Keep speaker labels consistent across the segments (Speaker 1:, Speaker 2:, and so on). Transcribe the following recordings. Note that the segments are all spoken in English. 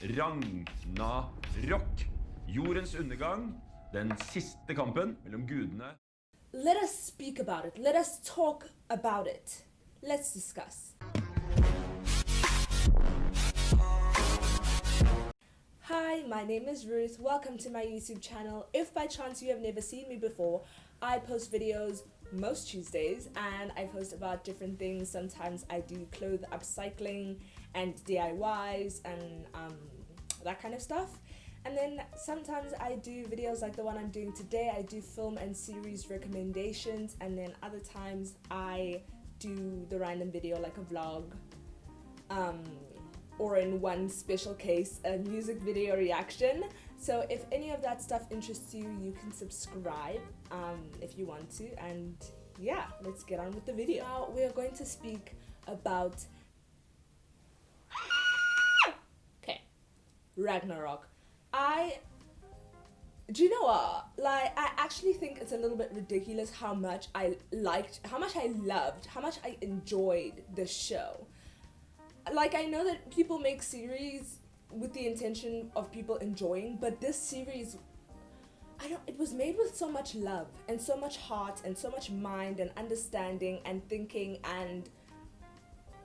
Speaker 1: Ragnarok. Jordens undergang. Den siste kampen mellom gudene.
Speaker 2: Let us speak about it. Let us talk about it. Let's discuss. Hi, my name is Ruth. Welcome to my YouTube channel. If by chance you have never seen me before, I post videos most Tuesdays and I post about different things. Sometimes I do clothes upcycling and DIYs and that kind of stuff. And then sometimes I do videos like the one I'm doing today. I do film and series recommendations, and then other times I do the random video like a vlog, or in one special case, a music video reaction. So if any of that stuff interests you, you can subscribe if you want to. And yeah, let's get on with the video. Now we are going to speak about Ragnarok. Do you know what? Like, I actually think it's a little bit ridiculous how much I loved, how much I enjoyed the show. Like, I know that people make series with the intention of people enjoying, but this series, it was made with so much love and so much heart and so much mind and understanding and thinking, and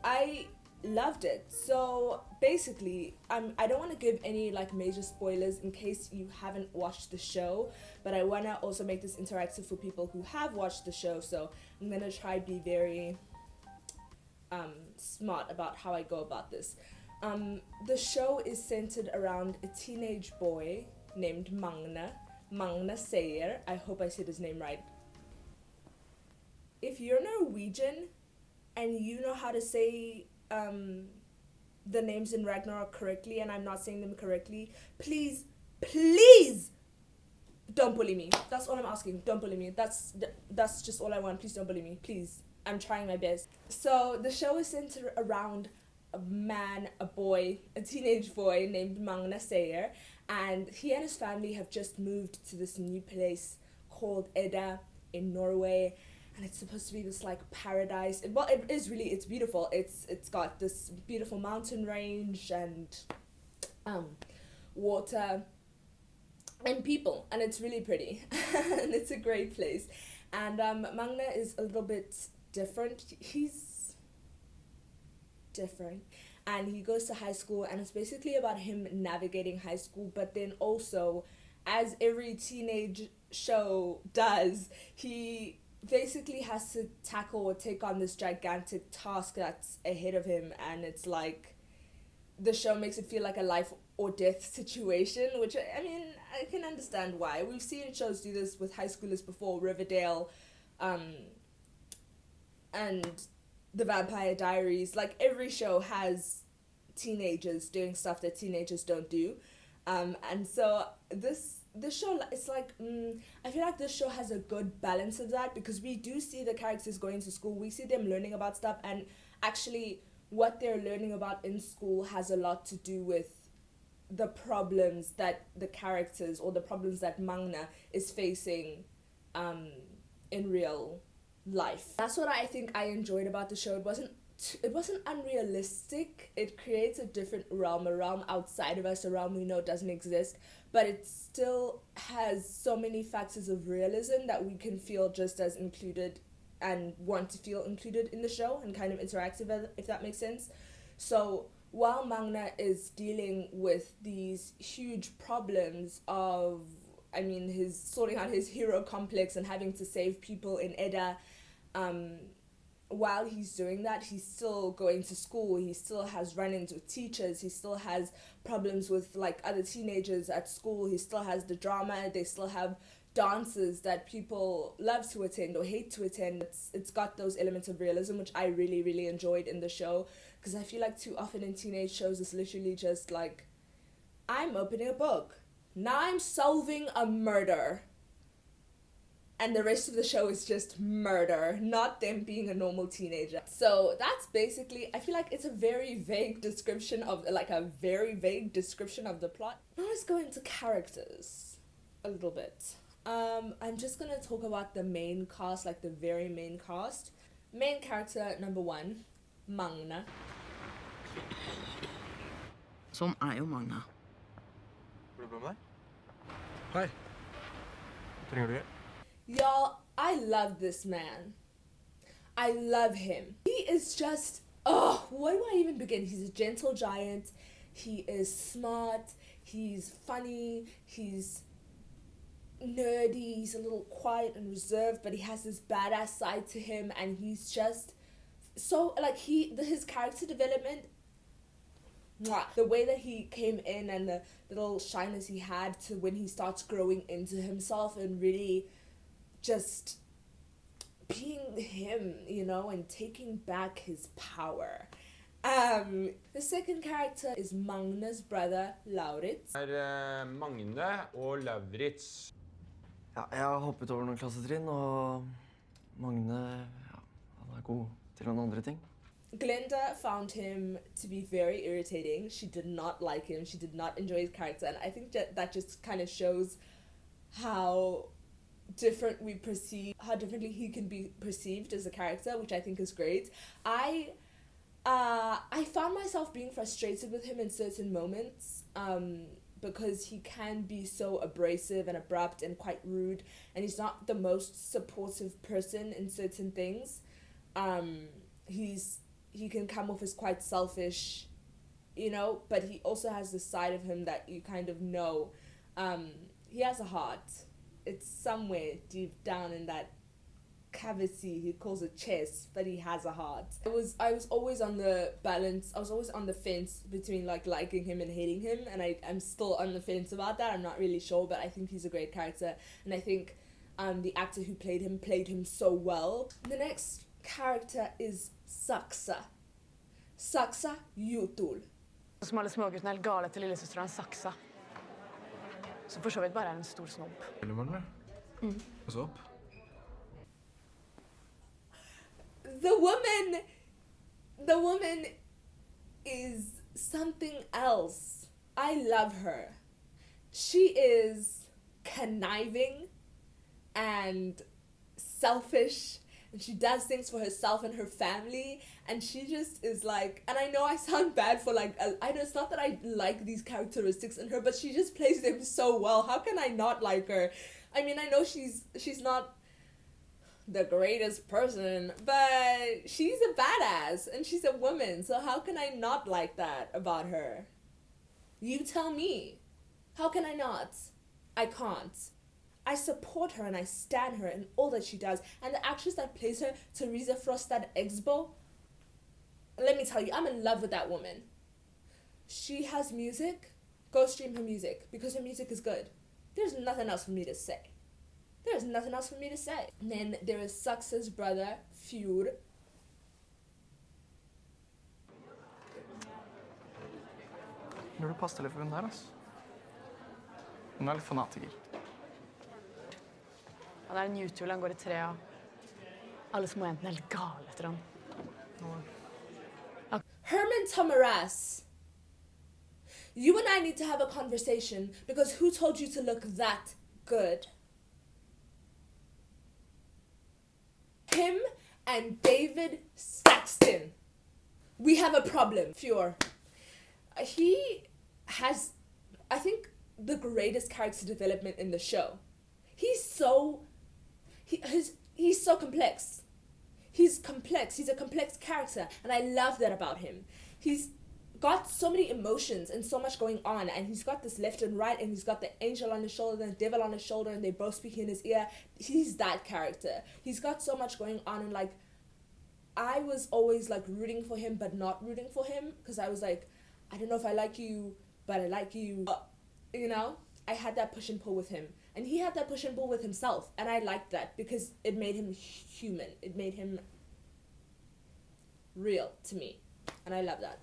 Speaker 2: I loved it. So basically, I don't want to give any like major spoilers in case you haven't watched the show, but I want to also make this interactive for people who have watched the show. So I'm gonna try to be very smart about how I go about this. The show is centered around a teenage boy named Magne Sayer. I hope I said his name right. If you're Norwegian and you know how to say the names in Ragnarok correctly and I'm not saying them correctly, please don't bully me. That's all I'm asking. Don't bully me. That's just all I want. Please don't bully me. Please. I'm trying my best. So the show is centered around a teenage boy named Magne Sayer, and he and his family have just moved to this new place called Edda in Norway. And it's supposed to be this like paradise. Well, it's beautiful. It's got this beautiful mountain range and water and people, and it's really pretty. And it's a great place. And Magne is a little bit different. He's different, and he goes to high school, and it's basically about him navigating high school. But then also, as every teenage show does, he basically has to tackle or take on this gigantic task that's ahead of him, and it's like the show makes it feel like a life or death situation, which I mean, I can understand why. We've seen shows do this with high schoolers before, Riverdale, and The Vampire Diaries. Like, every show has teenagers doing stuff that teenagers don't do, and so the show, it's like, I feel like this show has a good balance of that, because we do see the characters going to school, we see them learning about stuff, and actually what they're learning about in school has a lot to do with the problems that the characters, or the problems that Magne is facing in real life. That's what I think I enjoyed about the show. It wasn't unrealistic. It creates a different realm, a realm outside of us, a realm we know doesn't exist, but it still has so many factors of realism that we can feel just as included and want to feel included in the show, and kind of interactive, if that makes sense. So while Magne is dealing with these huge problems of, I mean, his sorting out his hero complex and having to save people in Edda, while he's doing that, he's still going to school, he still has run-ins with teachers, he still has problems with like other teenagers at school, he still has the drama, they still have dances that people love to attend or hate to attend. It's got those elements of realism, which I really, really enjoyed in the show, because I feel like too often in teenage shows it's literally just like, I'm opening a book, now I'm solving a murder, and the rest of the show is just murder, not them being a normal teenager. So that's basically, I feel like it's a very vague description of the plot. Now let's go into characters a little bit. I'm just gonna talk about the main cast, like the very main cast. Main character number 1, Magne.
Speaker 3: Sånn jo Magna.
Speaker 4: Går det bra med deg? Hei. Trenger du hjelp?
Speaker 2: Y'all, I love this man. I love him. He is just, oh, where do I even begin? He's a gentle giant. He is smart. He's funny. He's nerdy. He's a little quiet and reserved, but he has this badass side to him, and he's just so, like, his character development, mwah, the way that he came in and the little shyness he had to when he starts growing into himself and really just being him, you know, and taking back his power. The second character is Magnes brother, Lauritz.
Speaker 5: Magne og Lauritz.
Speaker 4: Ja, jeg har hoppet over noen klassetrinn, og Magne, ja, han god til noen andre ting.
Speaker 2: Glinda found him to be very irritating. She did not like him. She did not enjoy his character. And I think that just kind of shows how differently he can be perceived as a character, which I think is great. I found myself being frustrated with him in certain moments, because he can be so abrasive and abrupt and quite rude, and he's not the most supportive person in certain things. He can come off as quite selfish, you know, but he also has this side of him that you kind of know. He has a heart. It's somewhere deep down in that cavity he calls a chest, but he has a heart. I was always on the balance. I was always on the fence between like liking him and hating him, and I'm still on the fence about that. I'm not really sure, but I think he's a great character, and I think the actor who played him so well. The next character is Saksa. Saksa Jutul.
Speaker 3: Som alle småguttene helt gale til lillesøsteren Saksa. Som for så vidt bare en stor snobb.
Speaker 4: Eller Magne? Hva så opp?
Speaker 2: The woman is something else. I love her. She is conniving and selfish, and she does things for herself and her family, and she just is like, and I know I sound bad for like, I know it's not that I like these characteristics in her, but she just plays them so well. How can I not like her? I mean, I know she's not the greatest person, but she's a badass and she's a woman, so how can I not like that about her? You tell me. How can I not? I can't. I support her and I stand her in all that she does. And the actress that plays her, Teresa Frostad Exbo, let me tell you, I'm in love with that woman. She has music. Go stream her music because her music is good. There's nothing else for me to say. There's nothing else for me to say. And then there is Saksa's brother, Fjord.
Speaker 4: Når du passer litt for hun der, altså. Hun litt fanatiker.
Speaker 3: Han en YouTube, han går I trea. Alle småjentene helt gale etter han.
Speaker 2: Hermantomeraas. You and I need to have a conversation because who told you to look that good? Him and David Saxton. We have a problem. Fjord. He has, I think, the greatest character development in the show. He's so complex. He's complex. He's a complex character, and I love that about him. He's got so many emotions and so much going on, and he's got this left and right, and he's got the angel on his shoulder and the devil on his shoulder, and they both speak in his ear. He's that character. He's got so much going on, and like, I was always like rooting for him, but not rooting for him, because I was like, I don't know if I like you, but I like you. You know, I had that push and pull with him, and he had that push and pull with himself, and I liked that because it made him human. It made him real to me, and I love that.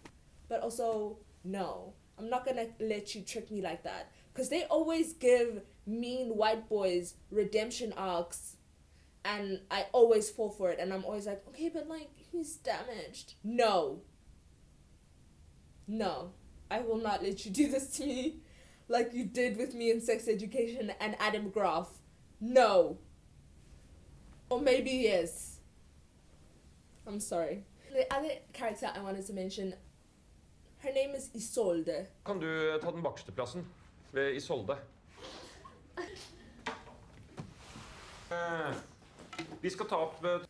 Speaker 2: But also, no, I'm not gonna let you trick me like that, because they always give mean white boys redemption arcs, and I always fall for it, and I'm always like, okay, but like, he's damaged. No, I will not let you do this to me like you did with me in Sex Education and Adam Graf. No. Or maybe yes. I'm sorry. The other character I wanted to mention, Her name is Isolde.
Speaker 5: Kan du ta den bakerste plassen ved Isolde? Vi skal ta opp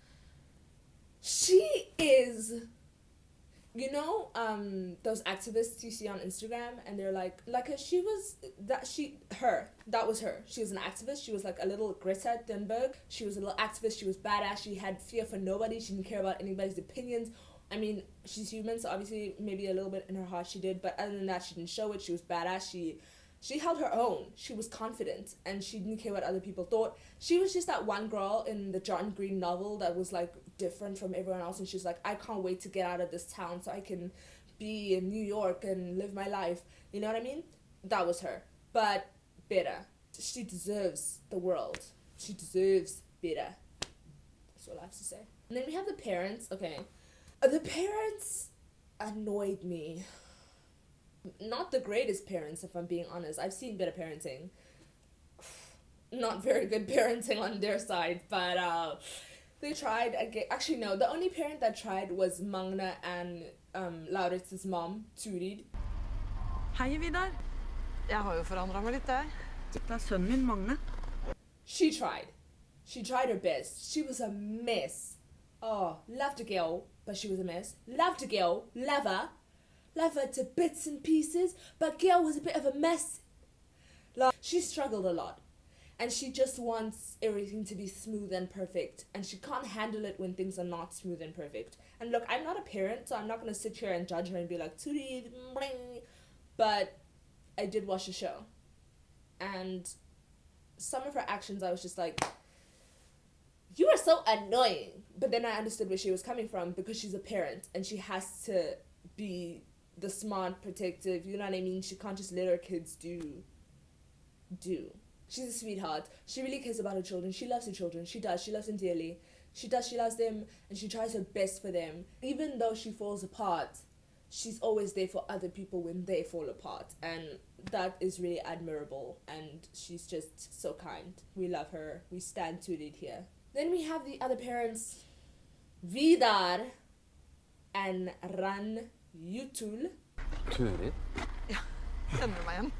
Speaker 2: She is, you know, those activists you see on Instagram, and they're like she was that was her. She was an activist. She was like a little Greta Thunberg. She was a little activist. She was badass. She had fear for nobody. She didn't care about anybody's opinions. I mean, she's human, so obviously maybe a little bit in her heart she did, but other than that, she didn't show it. She was badass. She held her own. She was confident, and she didn't care what other people thought. She was just that one girl in the John Green novel that was like different from everyone else, and she's like, I can't wait to get out of this town so I can be in New York and live my life. You know what I mean? That was her. But better. She deserves the world. She deserves better. That's all I have to say. And then we have the parents. Okay. The parents annoyed me. Not the greatest parents, if I'm being honest. I've seen better parenting. Not very good parenting on their side, but they tried. Actually, no. The only parent that tried was Magne and Lauritz's mom, Turid.
Speaker 6: Hei, Vidar. Jeg har jo forandret meg litt, jeg. Det sønnen min, Magne.
Speaker 2: She tried. She tried her best. She was a mess. Oh, loved the girl, but she was a mess. Loved the girl, love her. Love her to bits and pieces, but girl was a bit of a mess. Like, she struggled a lot. And she just wants everything to be smooth and perfect. And she can't handle it when things are not smooth and perfect. And look, I'm not a parent, so I'm not going to sit here and judge her and be like, Turid, bling. But I did watch the show. And some of her actions, I was just like, you are so annoying. But then I understood where she was coming from, because she's a parent and she has to be the smart, protective, you know what I mean? She can't just let her kids do. She's a sweetheart. She really cares about her children. She loves her children. She does. She loves them dearly. She loves them, and she tries her best for them. Even though she falls apart, she's always there for other people when they fall apart. And that is really admirable. And she's just so kind. We love her. We stand to it here. Then we have the other parents, Vidar and Ran-Jutul.
Speaker 7: Turid?
Speaker 6: Ja, kjenner du meg igjen?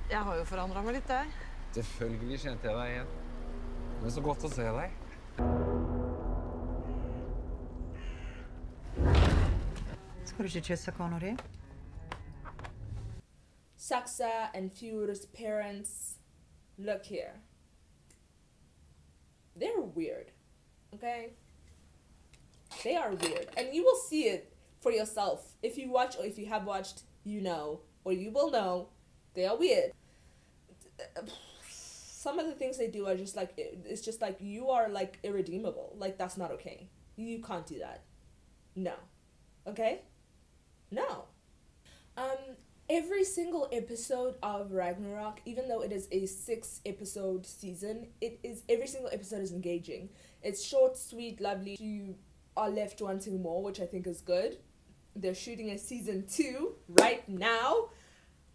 Speaker 6: Jeg har jo forandret meg litt, jeg.
Speaker 7: Selvfølgelig kjente jeg deg igjen. Det er så godt å se deg.
Speaker 6: Skal du ikke kysse kona di?
Speaker 2: Saksa and Fjord's parents, look here. They're weird, okay? They are weird. And you will see it for yourself. If you watch or if you have watched, you know, or you will know, they are weird. Some of the things they do are just like, it's just like, you are like irredeemable. Like, that's not okay. You can't do that. No. Okay? No. Every single episode of Ragnarok, even though it is a 6-episode season, every single episode is engaging. It's short, sweet, lovely. You are left wanting more, which I think is good. They're shooting a season 2 right now,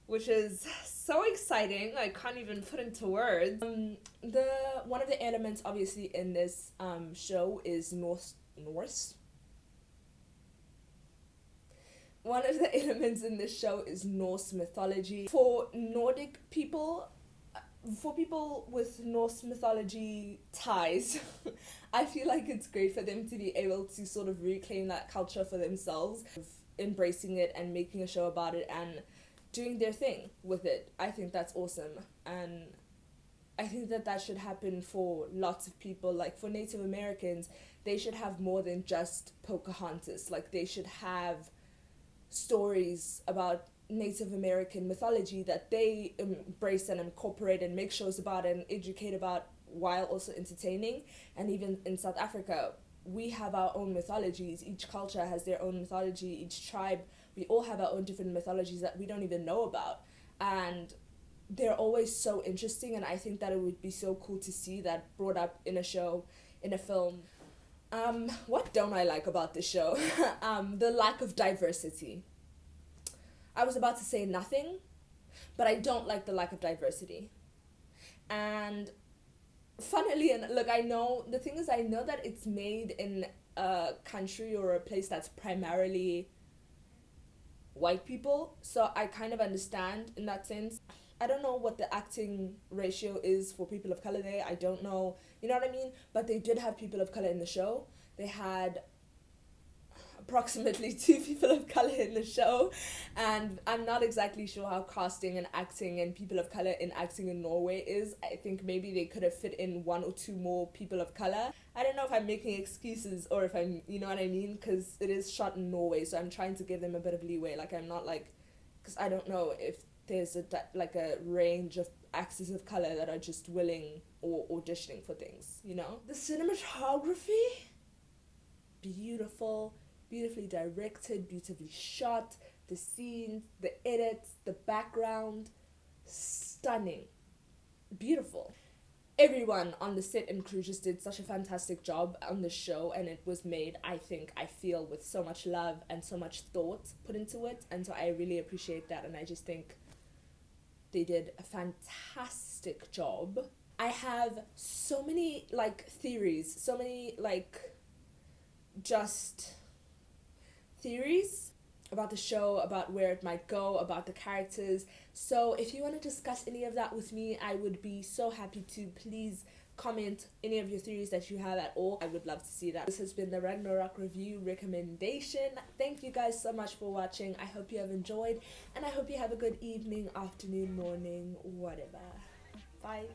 Speaker 2: which is so exciting. I can't even put into words. One of the elements, obviously, in this show is Norse. One of the elements in this show is Norse mythology. For Nordic people, for people with Norse mythology ties, I feel like it's great for them to be able to sort of reclaim that culture for themselves, embracing it and making a show about it and doing their thing with it. I think that's awesome. And I think that should happen for lots of people. Like, for Native Americans, they should have more than just Pocahontas. Like, they should have stories about Native American mythology that they embrace and incorporate and make shows about and educate about, while also entertaining. And even in South Africa, we have our own mythologies. Each culture has their own mythology. Each tribe, we all have our own different mythologies that we don't even know about. And they're always so interesting, and I think that it would be so cool to see that brought up in a show, in a film. What don't I like about this show? The lack of diversity. I was about to say nothing, but I don't like the lack of diversity. And funnily, and look, I know that it's made in a country or a place that's primarily white people, so I kind of understand in that sense. I don't know what the acting ratio is for people of color there. I don't know, you know what I mean? But they did have people of color in the show. They had approximately 2 people of color in the show, and I'm not exactly sure how casting and acting and people of color in acting in Norway is. I think maybe they could have fit in 1 or 2 more people of color. I don't know if I'm making excuses or if I'm, you know what I mean, because it is shot in Norway, so I'm trying to give them a bit of leeway. Like, I'm not like, because I don't know if there's a range of actors of color that are just willing or auditioning for things, you know? The cinematography, beautifully directed, beautifully shot, the scenes, the edits, the background, stunning, beautiful. Everyone on the set and crew just did such a fantastic job on the show, and it was made, I feel, with so much love and so much thought put into it, and so I really appreciate that, and I just think they did a fantastic job. I have so many, theories, so many, just theories about the show, about where it might go, about the characters. So if you want to discuss any of that with me, I would be so happy to. Please comment any of your theories that you have at all. I would love to see that. This has been the Ragnarok review recommendation. Thank you guys so much for watching. I hope you have enjoyed, and I hope you have a good evening, afternoon, morning, whatever. Bye.